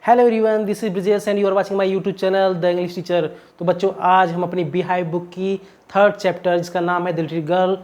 Hello everyone, this is Brijesh and you are watching my YouTube channel the English teacher. तो बच्चों, आज हम अपनी बीहाइव बुक की थर्ड चैप्टर जिसका नाम है द लिटिल गर्ल,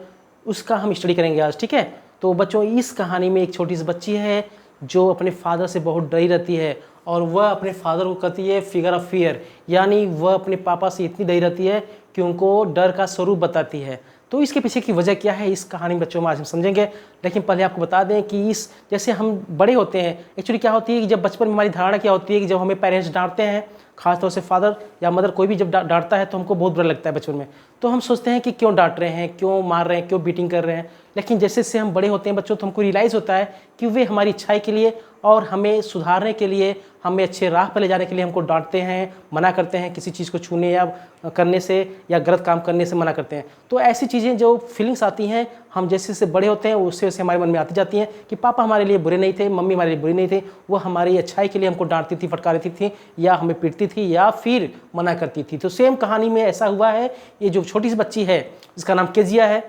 उसका हम स्टडी करेंगे आज। ठीक है। तो बच्चों, इस कहानी में एक छोटी सी बच्ची है जो अपने फादर से बहुत डरी रहती है और वह अपने फादर को कहती है फिगर ऑफ फियर, यानी वह अपने पापा से इतनी डरी रहती है कि उनको डर का स्वरूप बताती है। तो इसके पीछे की वजह क्या है, इस कहानी में बच्चों में आज हम समझेंगे। लेकिन पहले आपको बता दें कि इस जैसे हम बड़े होते हैं, एक्चुअली क्या होती है कि जब बचपन में हमारी धारणा क्या होती है कि जब हमें पेरेंट्स डांटते हैं, खासतौर से फादर या मदर, कोई भी जब डांटता है तो हमको बहुत बुरा लगता है बचपन में। तो हम सोचते हैं कि क्यों डांट रहे हैं, क्यों मार रहे हैं, क्यों बीटिंग कर रहे हैं। लेकिन जैसे जैसे हम बड़े होते हैं बच्चों, तो हमको रियलाइज़ होता है कि वे हमारी अच्छाई के लिए और हमें सुधारने के लिए, हमें अच्छे राह पर ले जाने के लिए हमको डांटते हैं, मना करते हैं, किसी चीज़ को छूने या करने से या गलत काम करने से मना करते हैं। तो ऐसी चीज़ें जो फीलिंग्स आती हैं, हम जैसे जैसे बड़े होते हैं उससे वैसे हमारे मन में आती जाती हैं कि पापा हमारे लिए बुरे नहीं थे, मम्मी हमारे लिए बुरी नहीं थे, वो हमारी अच्छाई के लिए हमको डांटती थी, फटकारती थी, या हमें पीटती थी या फिर मना करती थी। तो सेम कहानी में ऐसा हुआ है। ये जो छोटी सी बच्ची है जिसका नाम केजिया है,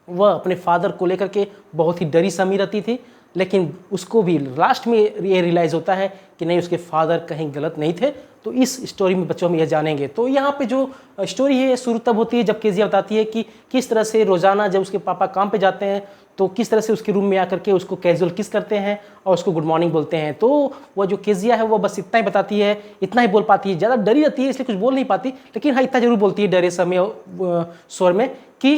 वह अपने फादर को लेकर के बहुत ही डरी समी रहती थी। लेकिन उसको भी लास्ट में ये रियलाइज़ होता है कि नहीं, उसके फादर कहीं गलत नहीं थे। तो इस स्टोरी में बच्चों हम यह जानेंगे। तो यहाँ पे जो स्टोरी है शुरू तब होती है जब केजिया बताती है कि किस तरह से रोज़ाना जब उसके पापा काम पे जाते हैं तो किस तरह से उसके रूम में आकर के उसको कैजुअल किस करते हैं और उसको गुड मॉर्निंग बोलते हैं। तो वह जो केजिया है वो बस इतना ही बताती है, इतना ही बोल पाती है, ज़्यादा डरी रहती है इसलिए कुछ बोल नहीं पाती। लेकिन हाँ, इतना जरूर बोलती है डरे समय स्वर में कि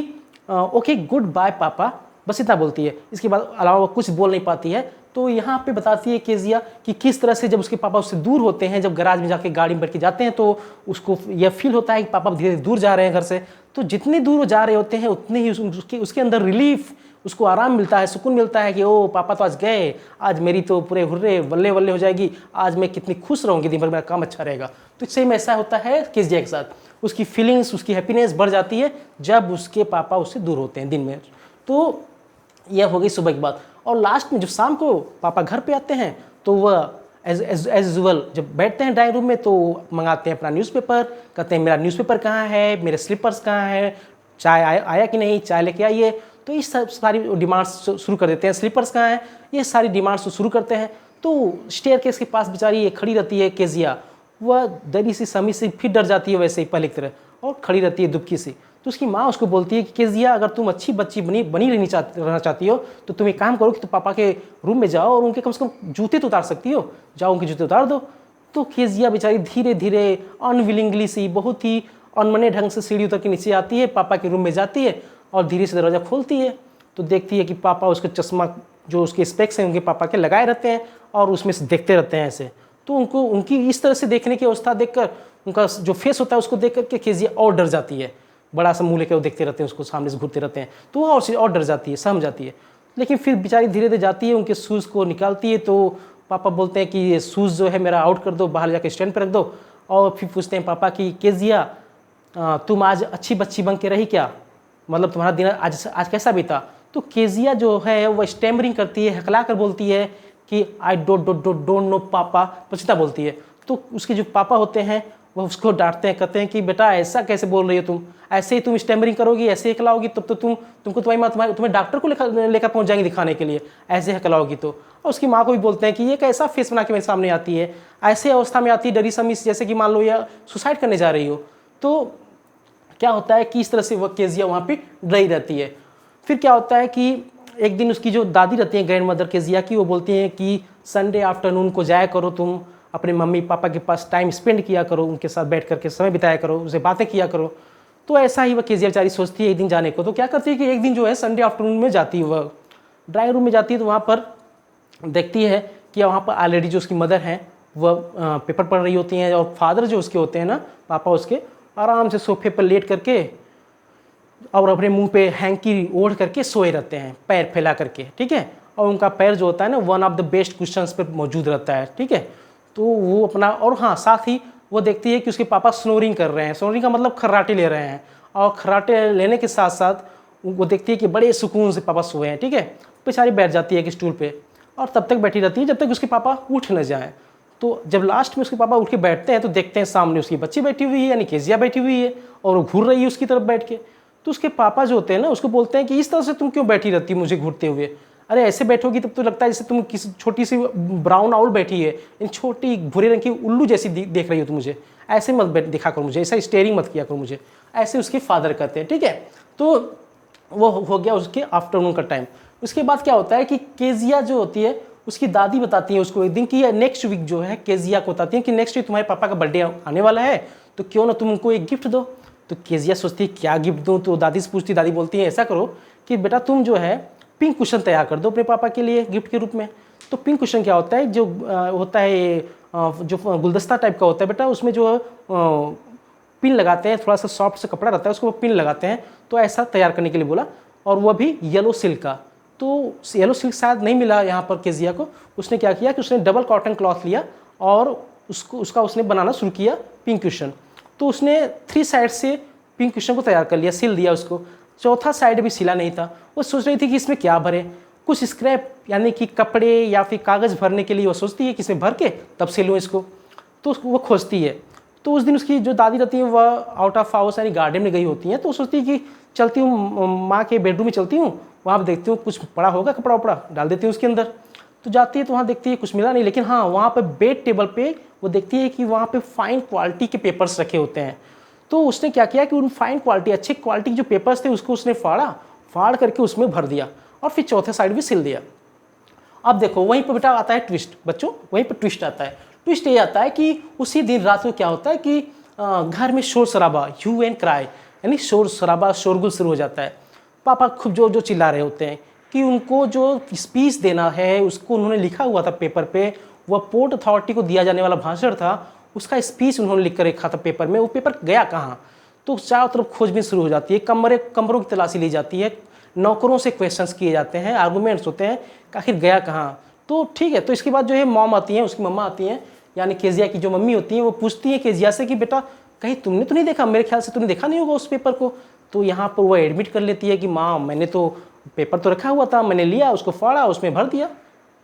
ओके गुड बाय पापा, बस इतना बोलती है। इसके बाद अलावा वो कुछ बोल नहीं पाती है। तो यहाँ पे बताती है केजिया कि किस तरह से जब उसके पापा उससे दूर होते हैं, जब गैराज में जाके गाड़ी में बैठ के जाते हैं तो उसको यह फील होता है कि पापा धीरे धीरे दूर जा रहे हैं घर से। तो जितनी दूर वो जा रहे होते हैं उतने ही उसके अंदर रिलीफ, उसको आराम मिलता है, सुकून मिलता है कि ओ पापा तो आज गए, आज मेरी तो पूरे हुर्रे वल्ले वल्ले हो जाएगी, आज मैं कितनी खुश रहूँगी, दिन भर मेरा काम अच्छा रहेगा। तो सेम ऐसा होता है केजिया के साथ। उसकी फीलिंग्स, उसकी हैप्पीनेस बढ़ जाती है जब उसके पापा उससे दूर होते हैं दिन में। तो यह हो गई सुबह की बात। और लास्ट में जब शाम को पापा घर पे आते हैं तो वह एज यूजुअल जब बैठते हैं ड्राइंग रूम में तो मंगाते हैं अपना न्यूज़पेपर, कहते हैं मेरा न्यूज़पेपर कहाँ है, मेरे स्लीपर्स कहाँ है, चाय आया कि नहीं, चाय लेके आइए। तो ये सब सारी डिमांड्स शुरू कर देते हैं। स्लीपर्स कहाँ है, ये सारी डिमांड्स शुरू करते हैं। तो स्टेयरकेस के पास बेचारी ये खड़ी रहती है केजिया, वह डरी सी समी से फिर डर जाती है वैसे ही पहले की तरह और खड़ी रहती है दुबकी सी। तो उसकी माँ उसको बोलती है कि केजिया, अगर तुम अच्छी बच्ची बनी रहना चाहती हो तो तुम एक काम करो कि तुम पापा के रूम में जाओ और उनके कम से कम जूते तो उतार सकती हो, जाओ उनके जूते उतार दो। तो केजिया बेचारी धीरे धीरे अनविलिंगली सी, बहुत ही अनमने ढंग से सीढ़ी उतर के नीचे आती है, पापा के रूम में जाती है और धीरे से दरवाज़ा खोलती है। तो देखती है कि पापा उसके चश्मा, जो उसके स्पेक्स हैं उनके पापा के लगाए रहते हैं और उसमें से देखते रहते हैं ऐसे। तो उनको उनकी इस तरह से देखने की अवस्था देखकर, उनका जो फेस होता है उसको देख करके केजिया और डर जाती है। बड़ा सा मुँह लेकर वो देखते रहते हैं, उसको सामने से घूरते रहते हैं। तो वो और डर जाती है, सहम जाती है। लेकिन फिर बेचारी धीरे धीरे जाती है, उनके शूज़ को निकालती है। तो पापा बोलते हैं कि ये शूज़ जो है मेरा आउट कर दो, बाहर जाके स्टैंड पर रख दो। और फिर पूछते हैं पापा कि केजिया, तुम आज अच्छी बच्ची बन के रही क्या, मतलब तुम्हारा दिन आज कैसा बीता। तो केजिया जो है वो स्टैमरिंग करती है, हकला कर बोलती है कि आई डोंट नो पापा, पछता बोलती है। तो उसके जो पापा होते हैं वह उसको डांटते हैं, कहते हैं कि बेटा ऐसा कैसे बोल रही हो तुम, ऐसे ही तुम स्टैमरिंग करोगी, ऐसे ही हकलाओगी तब तो तुमको तुम्हारी माँ तुम्हें डॉक्टर को लेकर पहुँच जाएंगे दिखाने के लिए, ऐसे हकलाओगी तो। और उसकी माँ को भी बोलते हैं कि ये कैसा फेस बना के मेरे सामने आती है, ऐसे अवस्था में आती है डरी समी, जैसे कि मान लो या सुसाइड करने जा रही हो। तो क्या होता है कि इस तरह से वह केजिया वहाँ पे डरी रहती है। फिर क्या होता है कि एक दिन उसकी जो दादी रहती हैं, ग्रैंड मदर केजिया की, वो बोलती हैं कि संडे आफ्टरनून को जाया करो तुम अपने मम्मी पापा के पास, टाइम स्पेंड किया करो, उनके साथ बैठ करके समय बिताया करो, उनसे बातें किया करो। तो ऐसा ही वह केजिया बेचारी सोचती है एक दिन जाने को। तो क्या करती है कि एक दिन जो है संडे आफ्टरनून में जाती है, वह ड्राइंग रूम में जाती है। तो वहाँ पर देखती है कि वहाँ पर ऑलरेडी जो उसकी मदर हैं वह पेपर पढ़ रही होती हैं और फादर जो उसके होते हैं ना, पापा उसके, आराम से सोफे पर लेट करके और अपने मुंह पे हैंकी ओढ़ करके सोए रहते हैं, पैर फैला करके। ठीक है। और उनका पैर जो होता है ना, one of the best questions पे मौजूद रहता है। ठीक है। तो वो अपना, और हाँ साथ ही वो देखती है कि उसके पापा स्नोरिंग कर रहे हैं। स्नोरिंग का मतलब खर्राटे ले रहे हैं। और खर्राटे लेने के साथ साथ वो देखती है कि बड़े सुकून से पापा सोए हैं। ठीक है। बेचारी बैठ जाती है कि स्टूल पे और तब तक बैठी रहती है जब तक उसके पापा उठ न जाएँ। तो जब लास्ट में उसके पापा उठ के बैठते हैं तो देखते हैं सामने उसकी बच्ची बैठी हुई है, यानी केजिया बैठी हुई है और वो घूर रही है उसकी तरफ बैठ के। तो उसके पापा जो होते हैं ना, उसको बोलते हैं कि इस तरह से तुम क्यों बैठी रहती है मुझे घूरते हुए, अरे ऐसे बैठोगी तब तो लगता है जैसे तुम किसी छोटी सी ब्राउन आउल बैठी है, इन छोटी भूरे रंग की उल्लू जैसी देख रही हो तुम मुझे, ऐसे मत दिखा करो मुझे, ऐसा स्टेयरिंग मत किया करो मुझे, ऐसे उसके फादर कहते हैं, ठीक है। तो वो हो गया उसके आफ्टरनून का टाइम। उसके बाद क्या होता है कि केजिया जो होती है उसकी दादी बताती है उसको एक दिन कि नेक्स्ट वीक जो है केजिया को बताती है कि नेक्स्ट वीक तुम्हारे पापा का बर्थडे आने वाला है, तो क्यों ना तुम उनको एक गिफ्ट दो। तो केजिया सोचती है क्या गिफ्ट दूँ, तो दादी से पूछती, दादी बोलती है ऐसा करो कि बेटा तुम जो है पिंक कुशन तैयार कर दो अपने पापा के लिए गिफ्ट के रूप में। तो पिंक कुशन क्या होता है, जो होता है जो गुलदस्ता टाइप का होता है बेटा, उसमें जो पिन लगाते हैं, थोड़ा सा सॉफ्ट सा कपड़ा रहता है उसको पिन लगाते हैं, तो ऐसा तैयार करने के लिए बोला, और वह भी येलो सिल्क का। तो येलो सिल्क शायद नहीं मिला यहाँ पर केजिया को, उसने क्या किया कि उसने डबल कॉटन क्लॉथ लिया और उसका उसने बनाना शुरू किया पिंक कुशन। तो उसने 3 साइड से पिंक कुशन को तैयार कर लिया, सिल दिया उसको, चौथा साइड भी सिला नहीं था। वो सोच रही थी कि इसमें क्या भरे, कुछ स्क्रैप यानी कि कपड़े या फिर कागज़ भरने के लिए वो सोचती है कि इसमें भर के तब सिलूँ इसको, तो वो खोजती है। तो उस दिन उसकी जो दादी रहती है वह आउट ऑफ हाउस यानी गार्डन में गई होती हैं, तो सोचती है कि चलती हूँ माँ के बेडरूम में, चलती हूँ वहाँ पर देखती हूँ कुछ पड़ा होगा, कपड़ा वपड़ा डाल देती हूँ उसके अंदर। तो जाती है तो वहाँ देखती है कुछ मिला नहीं, लेकिन हाँ वहाँ पर बेड टेबल पे वो देखती है कि वहाँ पे फाइन क्वालिटी के पेपर्स रखे होते हैं। तो उसने क्या किया कि उन फाइन क्वालिटी अच्छे क्वालिटी के जो पेपर्स थे उसको उसने फाड़ करके उसमें भर दिया और फिर चौथे साइड भी सिल दिया। अब देखो वहीं पर बेटा आता है ट्विस्ट, बच्चों वहीं पर ट्विस्ट आता है। ट्विस्ट ये आता है कि उसी दिन रात को क्या होता है कि घर में शोर शराबा, ह्यू एंड क्राई, यानी शोर शराबा शोरगुल शुरू हो जाता है। पापा खूब जोर जोर चिल्ला रहे होते हैं कि उनको जो स्पीच देना है उसको उन्होंने लिखा हुआ था पेपर पे, वह पोर्ट अथॉरिटी को दिया जाने वाला भाषण था, उसका स्पीच उन्होंने लिख कर रखा था पेपर में, वो पेपर गया कहाँ। तो चारों तरफ खोजबीन शुरू हो जाती है, कमरों की तलाशी ली जाती है, नौकरों से क्वेश्चंस किए जाते हैं, आर्गूमेंट्स होते हैं, आखिर गया कहाँ। तो ठीक है, तो इसके बाद जो है मॉम आती हैं, उसकी मम्मा आती हैं, यानी केजिया की जो मम्मी होती हैं, वो पूछती हैं केजिया से कि बेटा कहीं तुमने तो नहीं देखा, मेरे ख्याल से तुमने देखा नहीं होगा उस पेपर को। तो यहाँ पर वो एडमिट कर लेती है कि माँ मैंने तो पेपर तो रखा हुआ था, मैंने लिया उसको फाड़ा उसमें भर दिया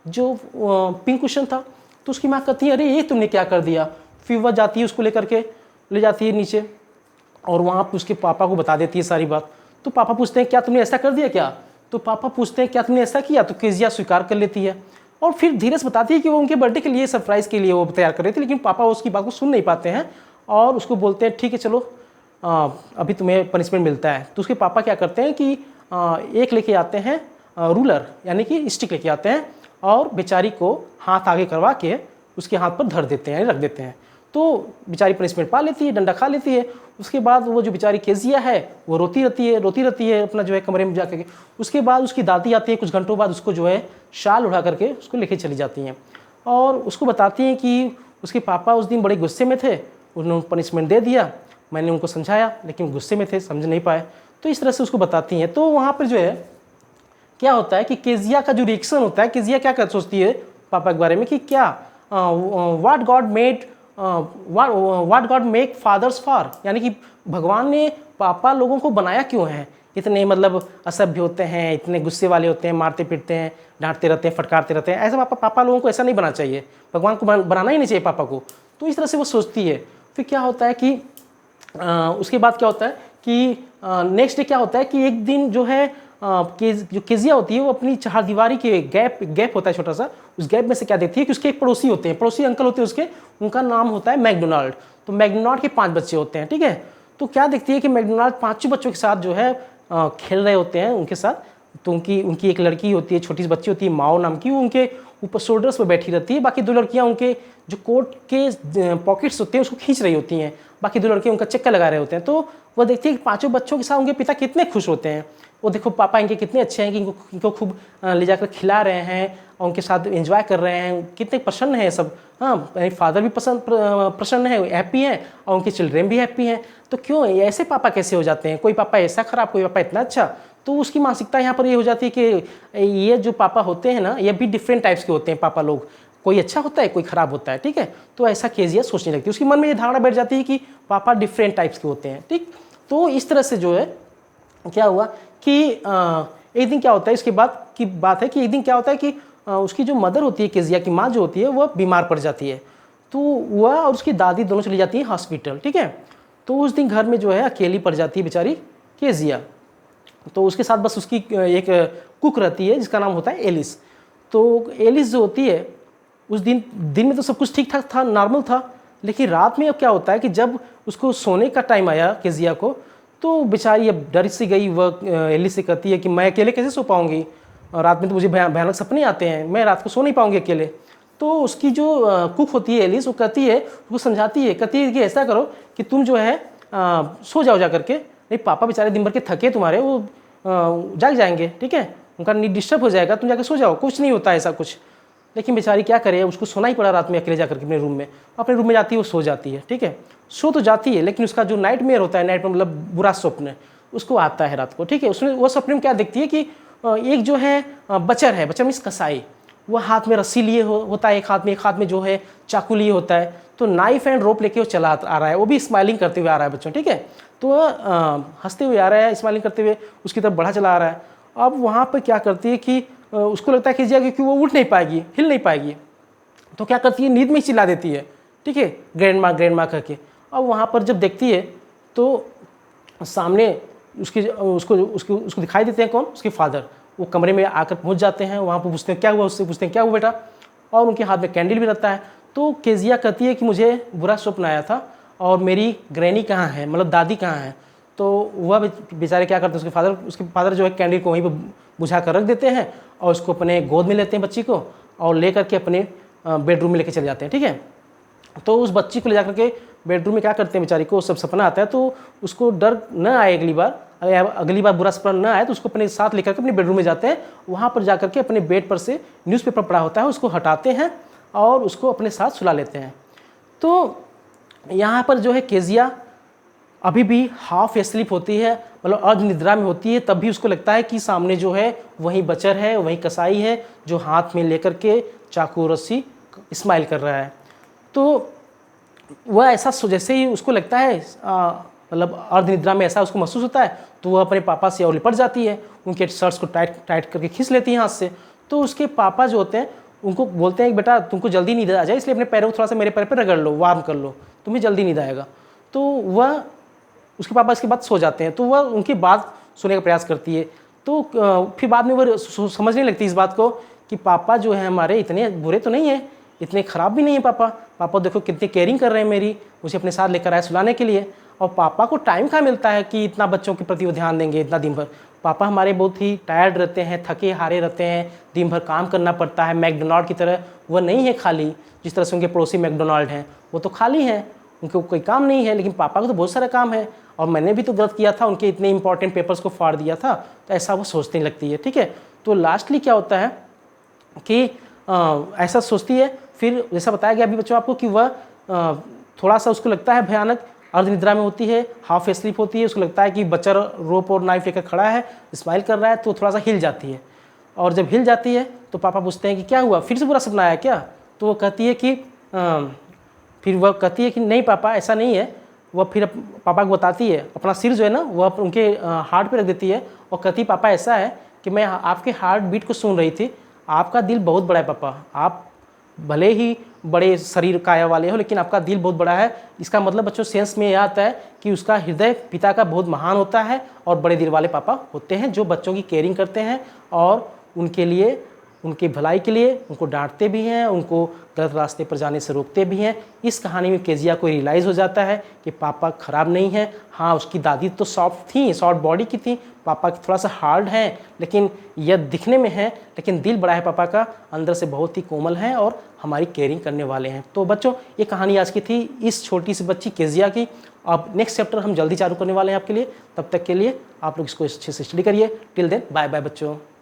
जो पिंक कुशन था। तो उसकी माँ कहती है अरे ये तुमने क्या कर दिया। फिर वह जाती है उसको लेकर के ले जाती है नीचे और वहाँ पर उसके पापा को बता देती है सारी बात। तो पापा पूछते हैं क्या तुमने ऐसा कर दिया क्या, तो पापा पूछते हैं क्या तुमने ऐसा किया, तो केजिया स्वीकार कर लेती है और फिर धीरे से बताती है कि वो उनके बर्थडे के लिए सरप्राइज़ के लिए वो तैयार कर रहे थे, लेकिन पापा उसकी बात को सुन नहीं पाते हैं और उसको बोलते हैं ठीक है चलो अभी तुम्हें पनिशमेंट मिलता है। तो उसके पापा क्या करते हैं कि एक लेके आते हैं रूलर यानी कि स्टिक लेके आते हैं और बेचारी को हाथ आगे करवा के उसके हाथ पर धर देते हैं यानी रख देते हैं। तो बेचारी पनिशमेंट पा लेती है, डंडा खा लेती है। उसके बाद वो जो बेचारी केजिया है वो रोती रहती है अपना जो है कमरे में जाकर के। उसके बाद उसकी दादी आती है कुछ घंटों बाद, उसको जो है शाल उड़ा करके उसको लेके चली जाती हैं और उसको बताती हैं कि उसके पापा उस दिन बड़े गुस्से में थे, उन्होंने पनिशमेंट दे दिया, मैंने उनको समझाया लेकिन गुस्से में थे समझ नहीं पाए। तो इस तरह से उसको बताती हैं। तो वहाँ पर जो है क्या होता है कि केजिया का जो रिएक्शन होता है, केजिया क्या कर सोचती है पापा के बारे में कि क्या what God make fathers for, यानी कि भगवान ने पापा लोगों को बनाया क्यों है, इतने मतलब असभ्य होते हैं, इतने गुस्से वाले होते हैं, मारते पीटते हैं, डांटते रहते हैं, फटकारते रहते हैं, ऐसा पापा लोगों को ऐसा नहीं बनाना चाहिए, भगवान को बनाना ही नहीं चाहिए पापा को। तो इस तरह से वो सोचती है। फिर क्या होता है कि उसके बाद क्या होता है कि नेक्स्ट डे क्या होता है कि एक दिन जो है जो केजिया होती है वो अपनी चारदीवारी के गैप होता है छोटा सा, उस गैप में से क्या देखती है कि उसके एक पड़ोसी होते हैं, पड़ोसी अंकल होते हैं उसके, उनका नाम होता है मैकडोनाल्ड। तो मैकडोनाल्ड के 5 बच्चे होते हैं, ठीक है। तो क्या देखती है कि मैकडोनाल्ड 5 बच्चों के साथ जो है खेल रहे होते हैं उनके साथ। तो उनकी एक लड़की होती है, छोटी सी बच्ची होती है माओ नाम की, वो उनके ऊपर शोल्डर्स पर बैठी रहती है, बाकी 2 लड़कियाँ उनके जो कोट के पॉकेट्स होते हैं उसको खींच रही होती हैं, बाकी 2 लड़के उनका चक्कर लगा रहे होते हैं। तो वह देखती है कि 5 बच्चों के साथ उनके पिता कितने खुश होते हैं, वो देखो पापा इनके कितने अच्छे हैं कि इनको खूब ले जाकर खिला रहे हैं और उनके साथ एंजॉय कर रहे हैं, कितने प्रसन्न हैं सब। हाँ फादर भी प्रसन्न है, हैप्पी हैं और उनके चिल्ड्रेन भी हैप्पी हैं। तो क्यों ऐसे पापा कैसे हो जाते हैं, कोई पापा ऐसा खराब, कोई पापा इतना अच्छा। तो उसकी मानसिकता यहाँ पर ये हो जाती है कि ये जो पापा होते हैं ना ये भी डिफरेंट टाइप्स के होते हैं पापा लोग, कोई अच्छा होता है कोई खराब होता है, ठीक है। तो ऐसा केजिया सोचने लगती है, उसके मन में ये धारणा बैठ जाती है कि पापा डिफरेंट टाइप्स के होते हैं, ठीक। तो इस तरह से जो है क्या हुआ कि एक दिन क्या होता है, इसके बाद की बात है कि एक दिन क्या होता है कि उसकी जो मदर होती है केजिया की माँ जो होती है वह बीमार पड़ जाती है। तो वह और उसकी दादी दोनों चली जाती है हॉस्पिटल, ठीक है। तो उस दिन घर में जो है अकेली पड़ जाती है बेचारी केजिया। तो उसके साथ बस उसकी एक कुक रहती है जिसका नाम होता है एलिस। तो एलिस जो होती है उस दिन में तो सब कुछ ठीक ठाक था, नॉर्मल था, लेकिन रात में अब क्या होता है कि जब उसको सोने का टाइम आया केजिया को, तो बेचारी अब डर सी गई। वह एलिस से कहती है कि मैं अकेले कैसे सो पाऊँगी, रात में तो मुझे भयानक सपने आते हैं, मैं रात को सो नहीं पाऊँगी अकेले। तो उसकी जो कुक होती है एलिस, वो कहती है, वो समझाती है, कहती है कि ऐसा करो कि तुम जो है सो जाओ जा करके, नहीं पापा बेचारे दिन भर के थके तुम्हारे, वो जाग जाएंगे, ठीक है, उनका नींद डिस्टर्ब हो जाएगा, तुम जाकर सो जाओ, कुछ नहीं होता ऐसा कुछ। लेकिन बेचारी क्या करे, उसको सोना ही पड़ा रात में अकेले जाकर के अपने रूम में जाती है, वो सो जाती है, ठीक है, सो तो जाती है, लेकिन उसका जो नाइट मेयर होता है, नाइट में मतलब बुरा स्वप्न, उसको आता है रात को, ठीक है। उसमें वो सपने में क्या देखती है कि एक जो है बचर है, बचर मीन्स कसाई, वो हाथ में रस्सी लिए होता है, एक हाथ में जो है चाकू लिए होता है, तो नाइफ एंड रोप लेके वो चला आ रहा है, वो भी स्माइलिंग करते हुए आ रहा है बच्चों, ठीक है। तो हंसते हुए आ रहा है, स्माइलिंग करते हुए उसकी तरफ बढ़ा चला आ रहा है। अब वहाँ पर क्या करती है कि उसको लगता है कि क्योंकि वो उठ नहीं पाएगी, हिल नहीं पाएगी, तो क्या करती है, नींद में ही चिल्ला देती है, ठीक है, ग्रैंड माँ करके। अब वहाँ पर जब देखती है तो सामने उसको दिखाई देते हैं, कौन, उसके फादर। वो कमरे में आकर पहुँच जाते हैं, वहाँ पर पूछते हैं क्या हुआ, उससे पूछते हैं क्या हुआ बेटा, और उनके हाथ में कैंडल भी रहता है। तो केजिया कहती है कि मुझे बुरा स्वप्न आया था और मेरी ग्रैनी कहाँ है, मतलब दादी कहाँ है। तो वह बेचारे क्या करते हैं, उसके फादर जो है कैंडल को वहीं पर बुझा कर रख देते हैं और उसको अपने गोद में लेते हैं बच्ची को, और ले करके अपने बेडरूम में लेके चले जाते हैं, ठीक है। तो उस बच्ची को ले जा करके बेडरूम में क्या करते हैं, बेचारी को सब सपना आता है, तो उसको डर न आए अगली बार बुरा सपना न आए, तो उसको अपने साथ लेकर के अपने बेडरूम में जाते हैं। वहाँ पर जा करके अपने बेड पर से न्यूज़पेपर पड़ा होता है, उसको हटाते हैं और उसको अपने साथ सुला लेते हैं। तो यहाँ पर जो है केजिया अभी भी हाफ स्लीप होती है, मतलब अर्ध निद्रा में होती है, तब भी उसको लगता है कि सामने जो है वही बचर है, वही कसाई है जो हाथ में लेकर के चाकू रस्सी स्माइल कर रहा है। तो वह ऐसा जैसे ही उसको लगता है, मतलब अर्ध निद्रा में ऐसा उसको महसूस होता है, तो वह अपने पापा से और लिपट जाती है, उनके शर्ट्स को टाइट करके खींच लेती है हाथ से। तो उसके पापा जो होते हैं उनको बोलते हैं कि बेटा तुमको जल्दी नींद आ जाए, इसलिए अपने पैरों को थोड़ा सा मेरे पैर पर रगड़ लो, वार्म कर लो, तुम्हें जल्दी नींद आएगा। तो वह उसके पापा इसके बाद सो जाते हैं, तो वह उनकी बात सुनने का प्रयास करती है। तो फिर बाद में वह समझने लगती है इस बात को कि पापा जो है हमारे इतने बुरे तो नहीं है, इतने ख़राब भी नहीं है पापा देखो कितनी केयरिंग कर रहे हैं मेरी, मुझे अपने साथ लेकर आए सुलाने के लिए। और पापा को टाइम कहाँ मिलता है कि इतना बच्चों के प्रति वो ध्यान देंगे इतना दिन भर। पापा हमारे बहुत ही टायर्ड रहते हैं, थके हारे रहते हैं, दिन भर काम करना पड़ता है। मैकडोनाल्ड की तरह वह नहीं है खाली, जिस तरह से उनके पड़ोसी मैकडोनाल्ड हैं, वो तो खाली हैं, उनको कोई काम नहीं है, लेकिन पापा को तो बहुत सारा काम है। और मैंने भी तो गलत किया था, उनके इतने इंपॉर्टेंट पेपर्स को फाड़ दिया था, तो ऐसा वो सोचने लगती है, ठीक है। तो लास्टली क्या होता है कि ऐसा सोचती है। फिर जैसा बताया गया अभी बच्चों आपको कि वह थोड़ा सा उसको लगता है भयानक, अर्धनिद्रा में होती है, हाफ स्लीप होती है, उसको लगता है कि बच्चा रोप और नाइफ लेकर खड़ा है, स्माइल कर रहा है, तो थोड़ा सा हिल जाती है। और जब हिल जाती है तो पापा पूछते हैं कि क्या हुआ, फिर से बुरा सपना आया क्या। तो वो कहती है कि फिर वह कहती है कि नहीं पापा ऐसा नहीं है। वह फिर पापा को बताती है, अपना सिर जो है ना वह उनके हार्ट पे रख देती है और कहती पापा ऐसा है कि मैं आपके हार्ट बीट को सुन रही थी, आपका दिल बहुत बड़ा है पापा, आप भले ही बड़े शरीर काया वाले हो लेकिन आपका दिल बहुत बड़ा है। इसका मतलब बच्चों सेंस में यह आता है कि उसका हृदय पिता का बहुत महान होता है और बड़े दिल वाले पापा होते हैं जो बच्चों की केयरिंग करते हैं और उनके लिए, उनकी भलाई के लिए उनको डांटते भी हैं, उनको गलत रास्ते पर जाने से रोकते भी हैं। इस कहानी में केजिया को रियलाइज़ हो जाता है कि पापा ख़राब नहीं है। हाँ, उसकी दादी तो सॉफ्ट थी, सॉफ्ट बॉडी की थी, पापा की थोड़ा सा हार्ड है, लेकिन यह दिखने में है, लेकिन दिल बड़ा है पापा का, अंदर से बहुत ही कोमल है और हमारी केयरिंग करने वाले हैं। तो बच्चों ये कहानी आज की थी इस छोटी सी बच्ची केजिया की। अब नेक्स्ट चैप्टर हम जल्दी चालू करने वाले हैं आपके लिए, तब तक के लिए आप लोग इसको अच्छे से स्टडी करिए। टिल देन बाय बाय बच्चों।